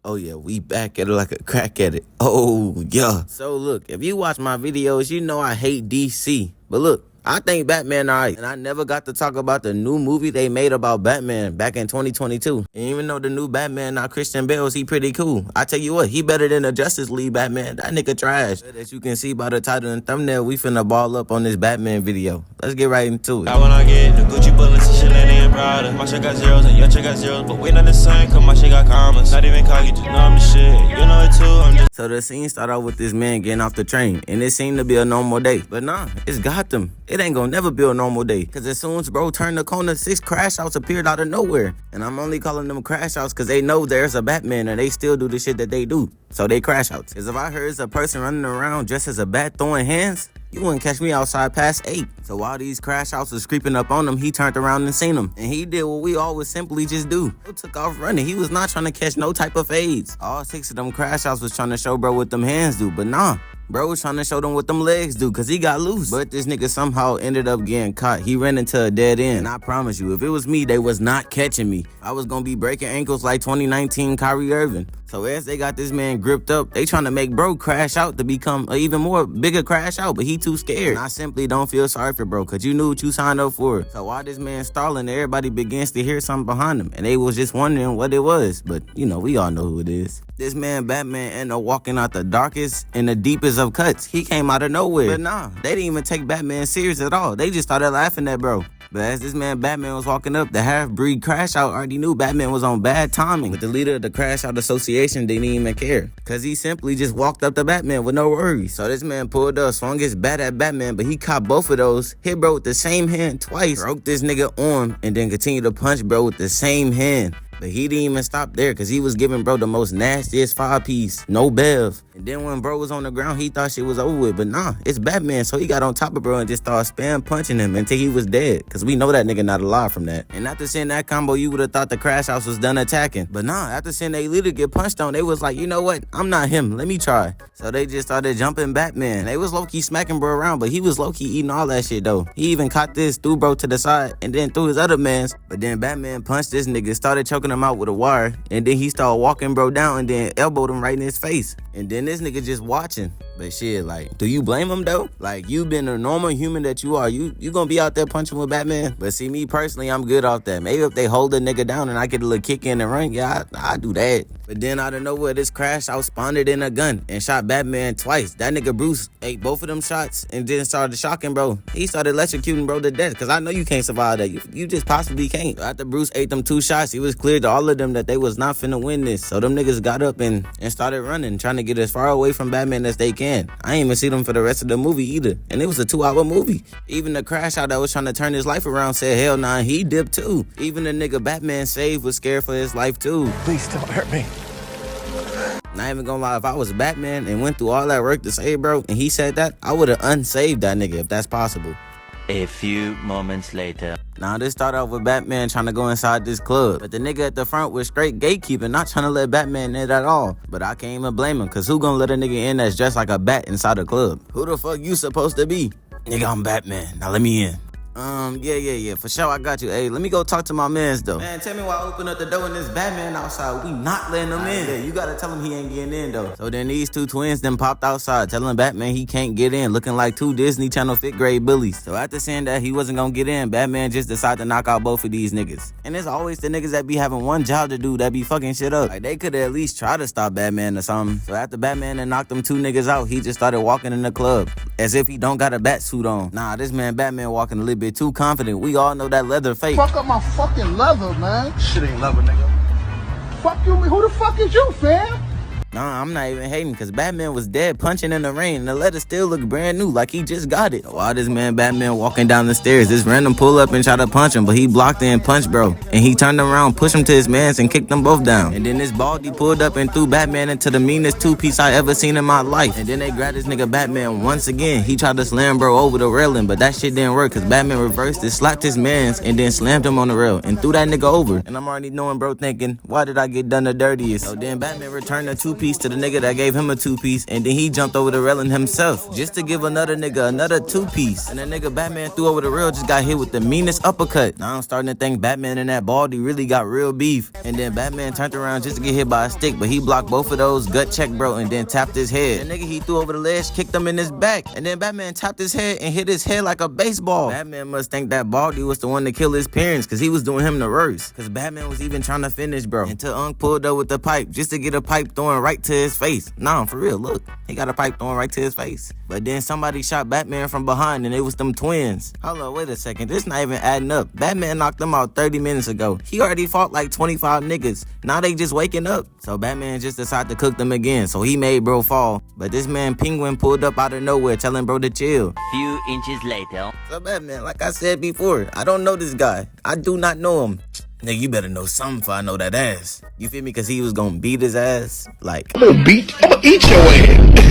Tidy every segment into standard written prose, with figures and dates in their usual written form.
Oh yeah, we back at it like a crack at it. Oh yeah. So look, if you watch my videos, you know I hate DC. But look, I think Batman alright. And I never got to talk about the new movie they made about Batman back in 2022. And even though the new Batman not Christian Bale's, he pretty cool. I tell you what, he better than the Justice League Batman. That nigga trash. As you can see by the title and thumbnail, we finna ball up on this Batman video. Let's get right into it. I wanna get the Gucci bullets and shit and Prada. My shit got zeros and your shit got zeros, but we not the same, cause my shit got commas. Not even cocky, just know I'm the shit. You know it too, I'm just. So the scene start off with this man getting off the train, and it seemed to be a normal day. But nah, it's Gotham. It ain't gonna never be a normal day. Cause as soon as bro turned the corner, 6 crash outs appeared out of nowhere. And I'm only calling them crash outs cause they know there's a Batman and they still do the shit that they do. So they crash outs. Cause if I heard a person running around just as a bat throwing hands, you wouldn't catch me outside past 8. So while these crash outs was creeping up on him, he turned around and seen them. And he did what we always simply just do. He took off running. He was not trying to catch no type of fades. All 6 of them crash outs was trying to show bro what them hands do, but nah. Bro was trying to show them what them legs do, cause he got loose. But this nigga somehow ended up getting caught. He ran into a dead end. And I promise you, if it was me, they was not catching me. I was gonna be breaking ankles like 2019 Kyrie Irving. So as they got this man gripped up, they trying to make bro crash out to become an even more bigger crash out, but he too scared. And I simply don't feel sorry for bro, cause you knew what you signed up for. So while this man stalling, everybody begins to hear something behind him, and they was just wondering what it was. But you know, we all know who it is. This man Batman ended up walking out the darkest and the deepest of cuts. He came out of nowhere. But nah, they didn't even take Batman serious at all. They just started laughing at bro. But as this man Batman was walking up, the half-breed crash out already knew Batman was on bad timing. But the leader of the crash out association didn't even care, cause he simply just walked up to Batman with no worries. So this man pulled up, swung his bat at Batman, but he caught both of those, hit bro with the same hand twice, broke this nigga arm, and then continued to punch bro with the same hand. But he didn't even stop there, cause he was giving bro the most nastiest 5-piece, no bev. And then when bro was on the ground, he thought shit was over with. But nah, it's Batman, so he got on top of bro and just started spam punching him until he was dead. Cause we know that nigga not alive from that. And after seeing that combo, you would have thought the crash house was done attacking. But nah, after seeing they leader get punched on, they was like, you know what? I'm not him. Let me try. So they just started jumping Batman. They was low-key smacking bro around, but he was low-key eating all that shit though. He even caught this, threw bro to the side, and then threw his other mans. But then Batman punched this nigga, started choking him out with a wire, and then he started walking bro down and then elbowed him right in his face. And then this nigga just watching. But shit, like, do you blame him though? Like, you been a normal human that you are, you gonna be out there punching with Batman? But see, me personally, I'm good off that. Maybe if they hold the nigga down and I get a little kick in the ring, yeah, I do that. But then out of nowhere, this crash out spawned in a gun and shot Batman twice. That nigga Bruce ate both of them shots and then started shocking bro. He started electrocuting bro to death, cause I know you can't survive that. You just possibly can't. So after Bruce ate them 2 shots, it was clear to all of them that they was not finna win this. So them niggas got up and started running, trying to get as far away from Batman as they can. I ain't even see them for the rest of the movie either. And it was a 2-hour movie. Even the crash out that was trying to turn his life around said, hell nah, he dipped too. Even the nigga Batman saved was scared for his life too. Please don't hurt me. Not even gonna lie, if I was Batman and went through all that work to save bro, and he said that, I would've unsaved that nigga if that's possible. A few moments later. Now this started off with Batman trying to go inside this club, but the nigga at the front was straight gatekeeping, not trying to let Batman in at all. But I can't even blame him, cause who gonna let a nigga in that's dressed like a bat inside a club? Who the fuck you supposed to be? Nigga, I'm Batman, now let me in. Yeah, for sure, I got you. Hey, let me go talk to my mans though. Man, tell me why I open up the door and this Batman outside. We not letting him in. Yeah, you gotta tell him he ain't getting in though. So then these 2 twins then popped outside, telling Batman he can't get in, looking like 2 Disney Channel 5th grade bullies. So after saying that he wasn't gonna get in, Batman just decided to knock out both of these niggas. And it's always the niggas that be having one job to do that be fucking shit up. Like, they could at least try to stop Batman or something. So after Batman then knocked them 2 niggas out, he just started walking in the club as if he don't got a bat suit on. Nah, this man Batman walking a little bit too confident. We all know that leather fake. Fuck up my fucking leather, man. Shit ain't leather, nigga. Fuck you, who the fuck is you, fam? Nah, I'm not even hating, cause Batman was dead punching in the rain and the leather still look brand new, like he just got it. While this man Batman walking down the stairs, this random pull up and try to punch him, but he blocked it and punched bro. And he turned around, pushed him to his mans and kicked them both down. And then this baldy pulled up and threw Batman into the meanest 2-piece I ever seen in my life. And then they grabbed this nigga Batman once again. He tried to slam bro over the railing, but that shit didn't work, cause Batman reversed it, slapped his mans, and then slammed him on the rail and threw that nigga over. And I'm already knowing bro thinking, why did I get done the dirtiest? So then Batman returned the 2-piece 2-piece to the nigga that gave him a 2-piece, and then he jumped over the railing himself just to give another nigga another 2-piece. And the nigga Batman threw over the rail just got hit with the meanest uppercut. Now I'm starting to think Batman and that Baldy really got real beef. And then Batman turned around just to get hit by a stick, but he blocked both of those, gut check bro, and then tapped his head. The nigga he threw over the ledge kicked him in his back, and then Batman tapped his head and hit his head like a baseball. Batman must think that Baldy was the one to kill his parents, cause he was doing him the worst. Cause Batman was even trying to finish bro, until Unc pulled up with the pipe just to get a pipe thrown right to his face. Nah, for real, look, he got a pipe thrown right to his face. But then somebody shot Batman from behind, and it was them twins. Hold on, wait a second, this not even adding up. Batman knocked them out 30 minutes ago. He already fought like 25 niggas. Now they just waking up. So Batman just decided to cook them again, so he made bro fall. But this man Penguin pulled up out of nowhere telling bro to chill. Few inches later. So Batman, like I said before, I don't know this guy. I do not know him. Nigga, you better know something if I know that ass. You feel me? Cause he was gonna beat his ass. Like, I'm gonna eat your ass.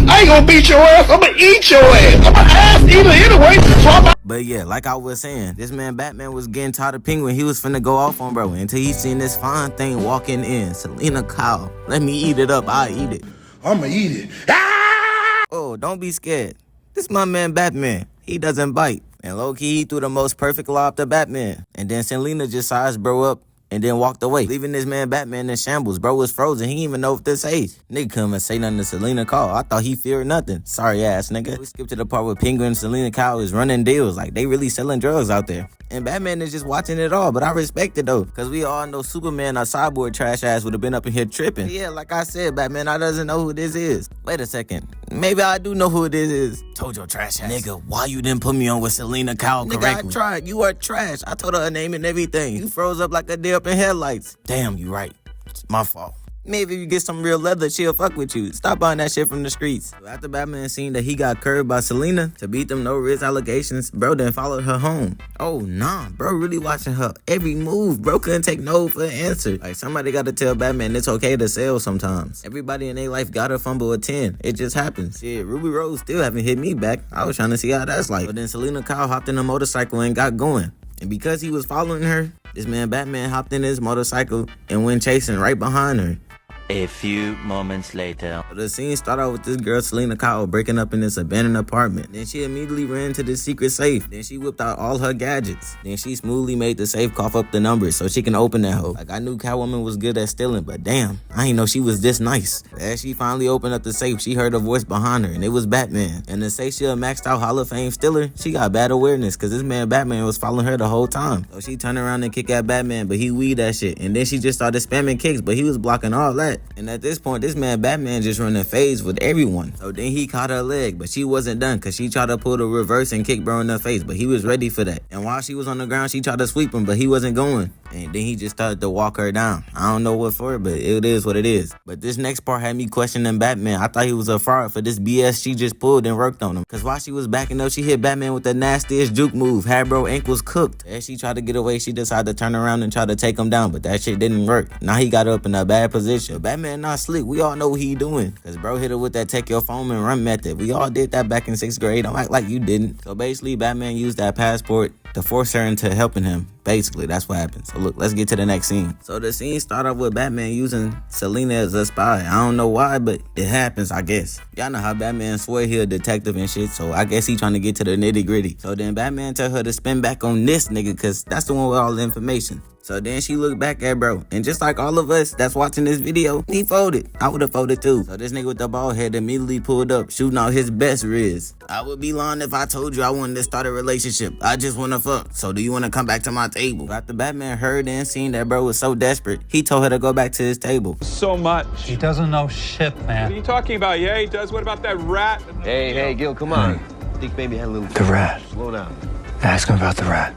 I ain't gonna beat your ass, I'm gonna eat your ass. I'm an ass eater anyway. but yeah, like I was saying, this man Batman was getting tired of Penguin. He was finna go off on bro until he seen this fine thing walking in. Selena Kyle. Let me eat it up, I eat it. I'ma eat it. Ah! Oh, don't be scared. This my man Batman. He doesn't bite. And low-key, he threw the most perfect lob to Batman. And then Selena just sized bro up and then walked away, leaving this man Batman in shambles. Bro was frozen. He didn't even know what to say. Nigga couldn't even say nothing to Selena Kyle. I thought he feared nothing. Sorry ass nigga. We skipped to the part where Penguin and Selena Kyle is running deals. Like, they really selling drugs out there. And Batman is just watching it all, but I respect it though, cause we all know Superman or Cyborg trash ass would have been up in here tripping. Yeah, like I said, Batman, I doesn't know who this is. Wait a second, maybe I do know who this is. Told your trash ass. Nigga, why you didn't put me on with Selena Kyle correctly? Nigga, I tried. You are trash. I told her name and everything. You froze up like a deer up in headlights. Damn, you right. It's my fault. Maybe if you get some real leather, she'll fuck with you. Stop buying that shit from the streets. So after Batman seen that he got curved by Selena to beat them no-risk allegations, bro then followed her home. Oh, nah, bro really watching her every move. Bro couldn't take no for an answer. Like, somebody gotta tell Batman it's okay to sell sometimes. Everybody in their life gotta fumble a 10. It just happens. Shit, Ruby Rose still haven't hit me back. I was trying to see how that's like. But then Selena Kyle hopped in a motorcycle and got going. And because he was following her, this man Batman hopped in his motorcycle and went chasing right behind her. A few moments later. The scene started out with this girl, Selena Kyle, breaking up in this abandoned apartment. Then she immediately ran to the secret safe. Then she whipped out all her gadgets. Then she smoothly made the safe cough up the numbers so she can open that hoe. Like, I knew Catwoman was good at stealing, but damn, I ain't know she was this nice. As she finally opened up the safe, she heard a voice behind her, and it was Batman. And to say she a maxed out Hall of Fame stealer, she got bad awareness, cause this man Batman was following her the whole time. So she turned around and kicked at Batman, but he weed that shit. And then she just started spamming kicks, but he was blocking all that. And at this point, this man Batman just running phase with everyone. So then he caught her leg, but she wasn't done, cause she tried to pull the reverse and kick bro in the face, but he was ready for that. And while she was on the ground, she tried to sweep him, but he wasn't going. And then he just started to walk her down. I don't know what for, but it is what it is. But this next part had me questioning Batman. I thought he was a fraud for this BS she just pulled and worked on him. Cause while she was backing up, she hit Batman with the nastiest juke move. Had bro ankles cooked. As she tried to get away, she decided to turn around and try to take him down, but that shit didn't work. Now he got up in a bad position. But Batman not slick. We all know what he doing. Cause bro hit her with that take your phone and run method. We all did that back in 6th grade. Don't act like you didn't. So basically, Batman used that passport to force her into helping him. Basically, that's what happened. So look, let's get to the next scene. So the scene started off with Batman using Selena as a spy. I don't know why, but it happens, I guess. Y'all know how Batman swear he a detective and shit, so I guess he trying to get to the nitty gritty. So then Batman tell her to spin back on this nigga, cause that's the one with all the information. So then she looked back at bro, and just like all of us that's watching this video, he folded. I would have folded too. So this nigga with the bald head immediately pulled up, shooting out his best riz. I would be lying if I told you I wanted to start a relationship. I just want to fuck. So do you want to come back to my table? After Batman heard and seen that bro was so desperate, he told her to go back to his table. So much. He doesn't know shit, man. What are you talking about? Yeah, he does. What about that rat? Hey, Gil, come on. I think maybe had a little... The rat. Slow down. Ask him about the rat.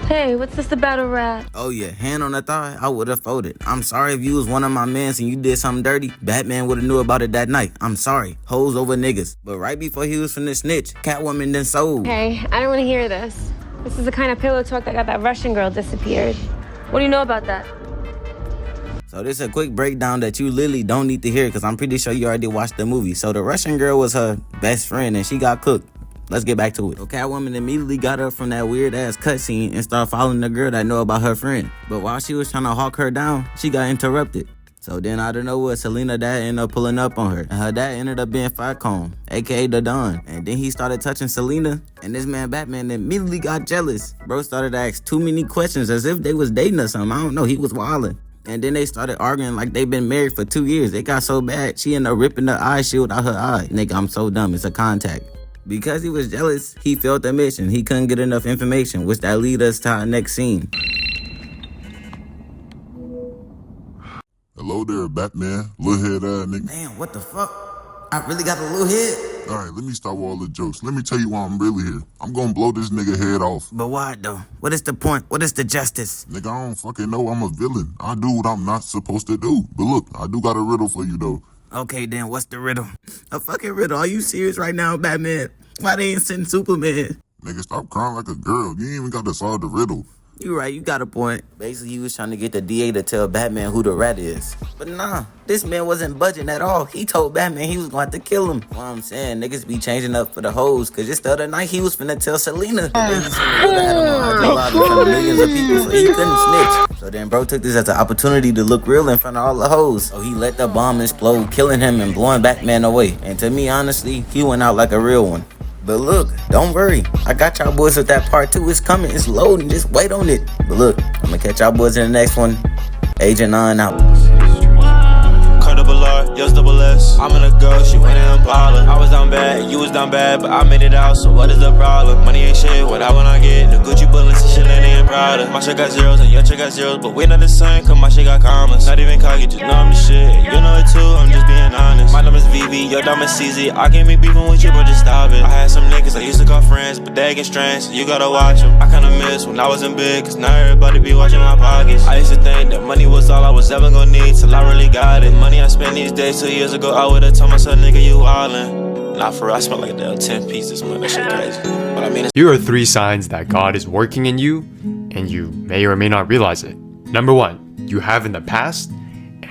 Hey, what's this about a rat? Oh yeah, hand on the thigh, I would have folded. I'm sorry if you was one of my mans and you did something dirty. Batman would have knew about it that night. I'm sorry. Hoes over niggas. But right before he was finna snitch, Catwoman then sold. Hey, I don't want to hear this. This is the kind of pillow talk that got that Russian girl disappeared. What do you know about that? So this is a quick breakdown that you literally don't need to hear because I'm pretty sure you already watched the movie. So the Russian girl was her best friend and she got cooked. Let's get back to it. So Catwoman immediately got up from that weird ass cutscene and started following the girl that know about her friend. But while she was trying to hawk her down, she got interrupted. So then out of nowhere, Selena dad ended up pulling up on her. And her dad ended up being Falcone, aka the Don. And then he started touching Selena. And this man Batman immediately got jealous. Bro started to ask too many questions as if they was dating or something. I don't know, he was wildin'. And then they started arguing like they been married for 2 years. It got so bad, she ended up ripping the eye shield out her eye. Nigga, I'm so dumb, it's a contact. Because he was jealous, he failed the mission. He couldn't get enough information, which that lead us to our next scene. Hello there, Batman. Little head nigga. Damn, what the fuck? I really got a little head? Alright, let me stop all the jokes. Let me tell you why I'm really here. I'm gonna blow this nigga head off. But why though? What is the point? What is the justice? Nigga, I don't fucking know. I'm a villain. I do what I'm not supposed to do. But look, I do got a riddle for you though. Okay then, what's the riddle? A fucking riddle. Are you serious right now, Batman? Why they ain't sending Superman? Nigga, stop crying like a girl. You ain't even got to solve the riddle. You right, you got a point. Basically, he was trying to get the DA to tell Batman who the rat is. But nah, this man wasn't budging at all. He told Batman he was going to kill him. What I'm saying, niggas be changing up for the hoes, cause just the other night he was finna tell Selena. Then he had him on IG Live in front of millions of people, so he couldn't snitch. So then bro took this as an opportunity to look real in front of all the hoes. So he let the bomb explode, killing him and blowing Batman away. And to me, honestly, he went out like a real one. But look, don't worry. I got y'all boys with that part 2. It's coming. It's loading. Just wait on it. But look, I'm gonna catch y'all boys in the next one. Agent 9 out. Cut double R, yours double S. I'm in a ghost, you in an Impala. I was down bad, you was down bad, but I made it out, so what is the problem? Money ain't shit, what I wanna get. The Gucci bullets and shit ain't Prada. My shit got zeros and your shit got zeros, but we not the same, cause my shit got commas. Not even cocky, just know I'm the shit. You know it too, I'm just being honest. My name is VV, your dumb is CZ. I can't be beefing with you, but just stop it. I had some niggas I used to call friends, but they get strange, so you gotta watch them. I kinda miss when I wasn't big, cause now everybody be watching my pockets. I used to think that money was all I was ever gonna need, till I really got it. Money I spent these days, 2 years ago, I would've told myself, nigga, you wildin'. Not for real, I spent like a 10 pieces, man, that shit crazy. But I mean, here are 3 signs that God is working in you, and you may or may not realize it. Number 1, you have in the past,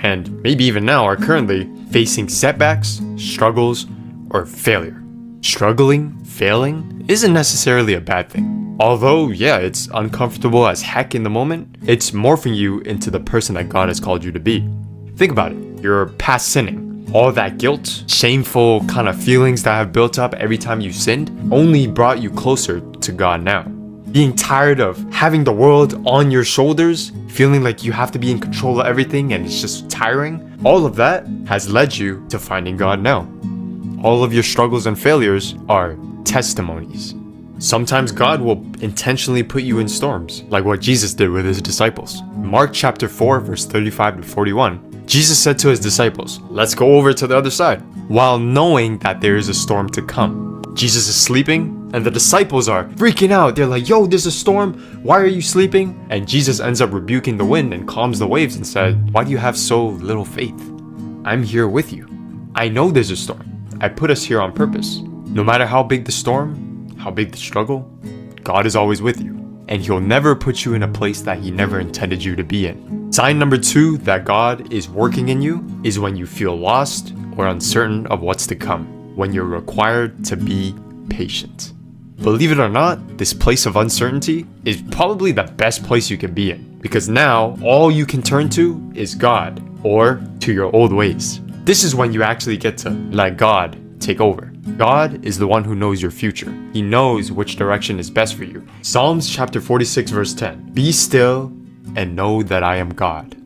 and maybe even now are currently, facing setbacks, struggles, or failure. Struggling, failing, isn't necessarily a bad thing. Although, yeah, it's uncomfortable as heck in the moment, it's morphing you into the person that God has called you to be. Think about it. Your past sinning, all that guilt, shameful kind of feelings that have built up every time you sinned, only brought you closer to God now. Being tired of having the world on your shoulders, feeling like you have to be in control of everything and it's just tiring, all of that has led you to finding God now. All of your struggles and failures are testimonies. Sometimes God will intentionally put you in storms, like what Jesus did with his disciples. Mark chapter 4, verse 35 to 41, Jesus said to his disciples, "Let's go over to the other side," while knowing that there is a storm to come. Jesus is sleeping, and the disciples are freaking out. They're like, "Yo, there's a storm. Why are you sleeping?" And Jesus ends up rebuking the wind and calms the waves and said, "Why do you have so little faith? I'm here with you. I know there's a storm. I put us here on purpose. No matter how big the storm, how big the struggle, God is always with you. And he'll never put you in a place that he never intended you to be in." Sign number 2 that God is working in you is when you feel lost or uncertain of what's to come, when you're required to be patient. Believe it or not, this place of uncertainty is probably the best place you can be in, because now all you can turn to is God or to your old ways. This is when you actually get to let God take over. God is the one who knows your future. He knows which direction is best for you. Psalms chapter 46 verse 10. Be still and know that I am God.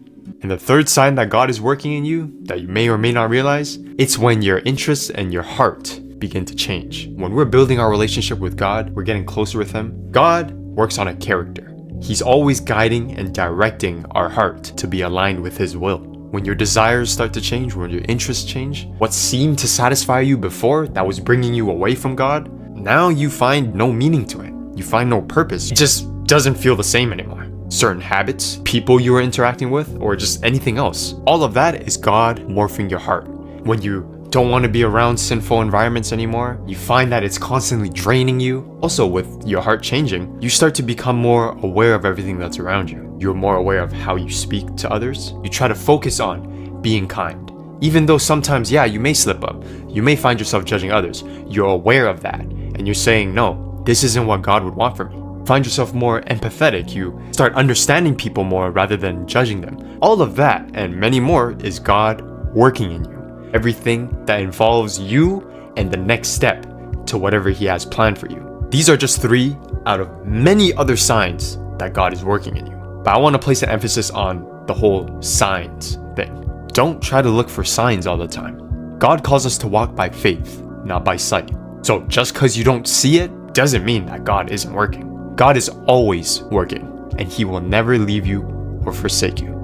And the third sign that God is working in you, that you may or may not realize, it's when your interests and your heart begin to change. When we're building our relationship with God, we're getting closer with him, God works on a character. He's always guiding and directing our heart to be aligned with his will. When your desires start to change, when your interests change, what seemed to satisfy you before that was bringing you away from God, now you find no meaning to it. You find no purpose. It just doesn't feel the same anymore. Certain habits, people you are interacting with, or just anything else. All of that is God morphing your heart. When you don't want to be around sinful environments anymore, you find that it's constantly draining you. Also, with your heart changing, you start to become more aware of everything that's around you. You're more aware of how you speak to others. You try to focus on being kind. Even though sometimes, yeah, you may slip up. You may find yourself judging others. You're aware of that. And you're saying, no, this isn't what God would want for me. find yourself more empathetic, you start understanding people more rather than judging them. All of that and many more is God working in you. Everything that involves you and the next step to whatever He has planned for you. These are just 3 out of many other signs that God is working in you. But I want to place an emphasis on the whole signs thing. Don't try to look for signs all the time. God calls us to walk by faith, not by sight. So just because you don't see it doesn't mean that God isn't working. God is always working, and He will never leave you or forsake you.